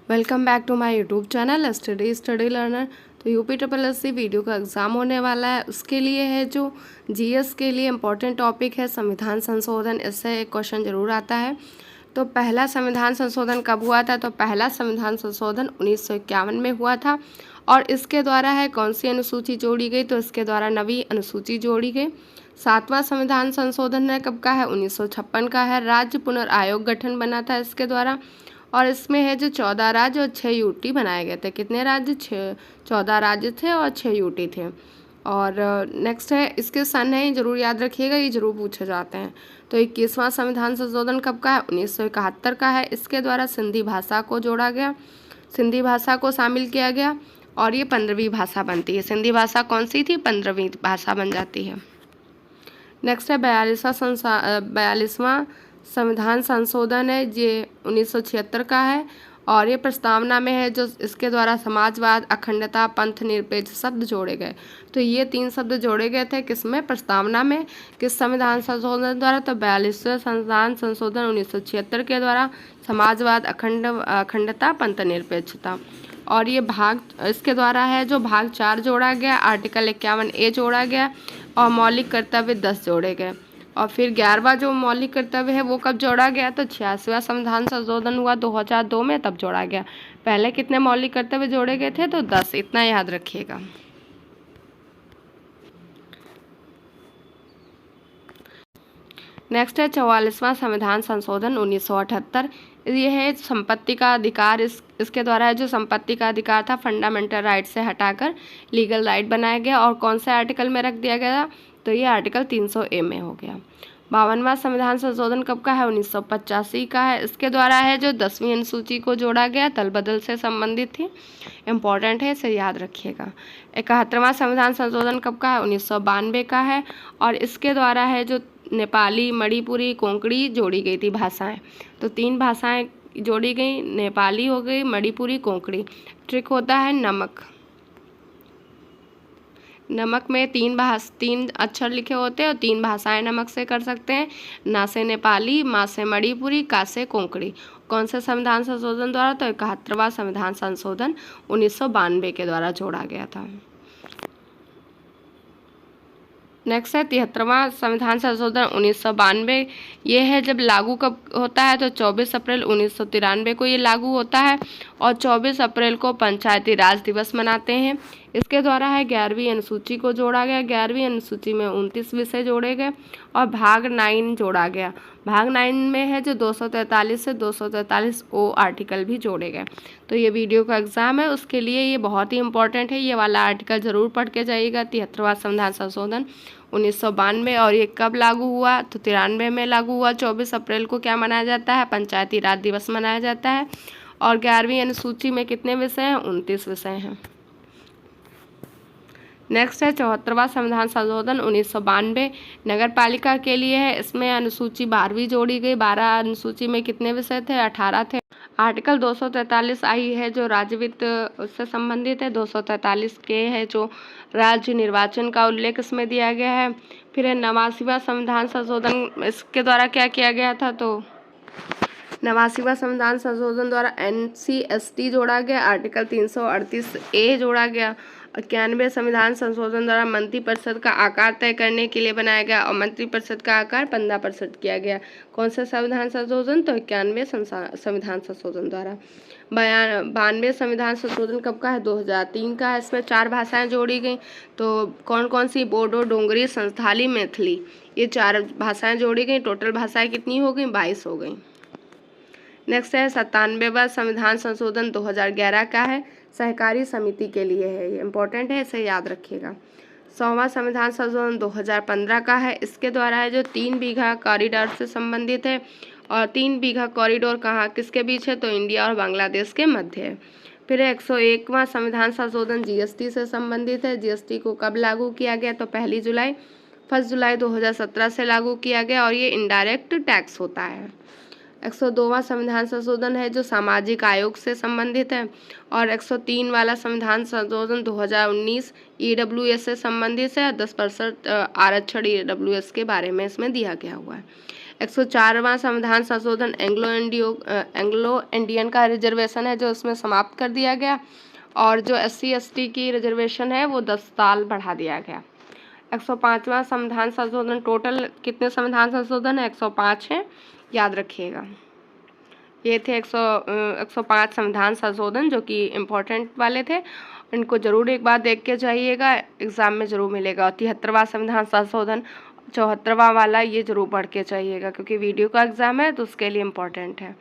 Welcome back to my YouTube channel study learner. तो UP triple S C video का exam होने वाला है, उसके लिए है जो जीएस के लिए इम्पोर्टेंट टॉपिक है संविधान संशोधन। इससे एक क्वेश्चन ज़रूर आता है। तो पहला संविधान संशोधन कब हुआ था? तो पहला संविधान संशोधन 1951 में हुआ था। और इसके द्वारा है कौन सी अनुसूची जोड़ी गई? तो इसके द्वारा 9वीं अनुसूची जोड़ी गई। सातवां संविधान संशोधन है कब का है? 1956 का है। राज्य पुनर्आयोग गठन बना था इसके द्वारा। और इसमें है जो 14 राज्य और 6 यूटी बनाए गए थे। कितने राज्य? 14 राज्य थे और 6 यूटी थे। और नेक्स्ट है इसके सन है, जरूर याद रखिएगा, ये जरूर पूछे जाते हैं। तो 21वां संविधान संशोधन कब का है? 1971 का है। इसके द्वारा सिंधी भाषा को जोड़ा गया, सिंधी भाषा को शामिल किया गया और ये 15वीं भाषा बनती है। सिंधी भाषा कौन सी थी? 15वीं भाषा बन जाती है। नेक्स्ट है 42वां संविधान संशोधन है, ये 1976 का है। और ये प्रस्तावना में है जो इसके द्वारा समाजवाद, अखंडता, पंथ निरपेक्ष शब्द जोड़े गए। तो ये 3 शब्द जोड़े गए थे किसमें? प्रस्तावना में। किस संविधान संशोधन द्वारा? तो 42वें संविधान संशोधन 1976 के द्वारा। समाजवाद, अखंडता, पंथ निरपेक्षता। और ये भाग इसके द्वारा है जो भाग 4 जोड़ा गया, आर्टिकल 51A जोड़ा गया और मौलिक कर्तव्य 10 जोड़े गए। और फिर 11वां जो मौलिक कर्तव्य है वो कब जोड़ा गया? तो 86वां संविधान संशोधन हुआ 2002 में, तब जोड़ा गया। पहले कितने मौलिक कर्तव्य जोड़े गए थे? तो 10, इतना याद रखिएगा। नेक्स्ट है 44वां संविधान संशोधन 1978। ये है संपत्ति का अधिकार। इसके द्वारा है जो संपत्ति का अधिकार था फंडामेंटल राइट से हटाकर लीगल राइट बनाया गया। और कौन से आर्टिकल में रख दिया गया? तो ये आर्टिकल 300A में हो गया। 52वां संविधान संशोधन कब का है? 1985 का है। इसके द्वारा है जो 10वीं अनुसूची को जोड़ा गया, तल बदल से संबंधित थी। इम्पॉर्टेंट है, इसे याद रखिएगा। 71वां संविधान संशोधन कब का है? 1992 का है। और इसके द्वारा है जो नेपाली, मणिपुरी, कोंकणी जोड़ी गई थी भाषाएं। तो 3 भाषाएं जोड़ी गई, नेपाली हो गई, मणिपुरी, कोंकणी। ट्रिक होता है नमक। नमक में 3 अक्षर लिखे होते हैं और 3 भाषाएं नमक से कर सकते हैं। ना से नेपाली, मा से मणिपुरी, का से कोंकणी। कौन से संविधान संशोधन द्वारा? तो 71वां संविधान संशोधन 1992 के द्वारा जोड़ा गया था। नेक्स्ट है 73वां संविधान संशोधन 1992। ये है जब लागू कब होता है? तो 24 अप्रैल 1993 को ये लागू होता है। और 24 अप्रैल को पंचायती राज दिवस मनाते हैं। इसके द्वारा है 11वीं अनुसूची को जोड़ा गया। 11वीं अनुसूची में 29 विषय जोड़े गए और भाग 9 जोड़ा गया। भाग 9 में है जो 243 से 243O आर्टिकल भी जोड़े गए। तो ये वीडियो का एग्ज़ाम है, उसके लिए ये बहुत ही इंपॉर्टेंट है। ये वाला आर्टिकल ज़रूर पढ़ के जाइएगा। 73वां संविधान संशोधन 1992। और ये कब लागू हुआ? तो 93 में लागू हुआ। 24 अप्रैल को क्या मनाया जाता है? पंचायती राज दिवस मनाया जाता है। और 11वीं अनुसूची में कितने विषय हैं? 29 विषय हैं। नेक्स्ट है 74वां संविधान संशोधन 1992। नगर पालिका के लिए है। इसमें अनुसूची 12वीं जोड़ी गई। 12 अनुसूची में कितने विषय थे? 18 थे। आर्टिकल 243 आई है जो राज्य वित्त उससे संबंधित है। 243 के है जो राज्य निर्वाचन का उल्लेख इसमें दिया गया है। फिर है 89वां संविधान संशोधन, इसके द्वारा क्या किया गया था? तो 89वां संविधान संशोधन द्वारा NC/ST जोड़ा गया। आर्टिकल 338A जोड़ा गया। 91वें संविधान संशोधन द्वारा मंत्रिपरिषद का आकार तय करने के लिए बनाया गया और मंत्रिपरिषद का आकार 15% किया गया। कौन सा संविधान संशोधन? तो 91वें संविधान संशोधन द्वारा। 92वें संविधान संशोधन कब का है? 2003 का है। इसमें 4 भाषाएं जोड़ी गई। तो कौन कौन सी? बोडो, डोंगरी, संथाली, मैथिली, ये 4 भाषाएं जोड़ी गई। टोटल भाषाएं कितनी हो गई? 22 हो गई। नेक्स्ट है 97वां संविधान संशोधन 2011 का है। सहकारी समिति के लिए है, ये इंपॉर्टेंट है, इसे याद रखिएगा। 100वां संविधान संशोधन 2015 का है। इसके द्वारा है जो 3 बीघा कॉरिडोर से संबंधित है। और 3 बीघा कॉरिडोर कहाँ किसके बीच है? तो इंडिया और बांग्लादेश के मध्य है। फिर 101वां संविधान संशोधन GST से संबंधित है। GST को कब लागू किया गया? तो 1 जुलाई 2017 से लागू किया गया और ये इनडायरेक्ट टैक्स होता है। 102वां संविधान संशोधन है जो सामाजिक आयोग से संबंधित है। और 103 वाला संविधान संशोधन 2019 EWS से संबंधित है। 10% आरक्षण EWS के बारे में इसमें दिया गया हुआ है। 104वां संविधान संशोधन एंग्लो इंडियन का रिजर्वेशन है जो इसमें समाप्त कर दिया गया, और जो SC/ST की रिजर्वेशन है वो 10 साल बढ़ा दिया गया। 105वां संविधान संशोधन, टोटल कितने संविधान संशोधन है? 105 है, याद रखिएगा। ये थे 105 संविधान संशोधन जो कि इम्पोर्टेंट वाले थे, इनको जरूर एक बार देख के जाइएगा, एग्जाम में जरूर मिलेगा। 73वां संविधान संशोधन, 74वां वाला, ये जरूर पढ़ के जाइएगा क्योंकि वीडियो का एग्जाम है तो उसके लिए इम्पोर्टेंट है।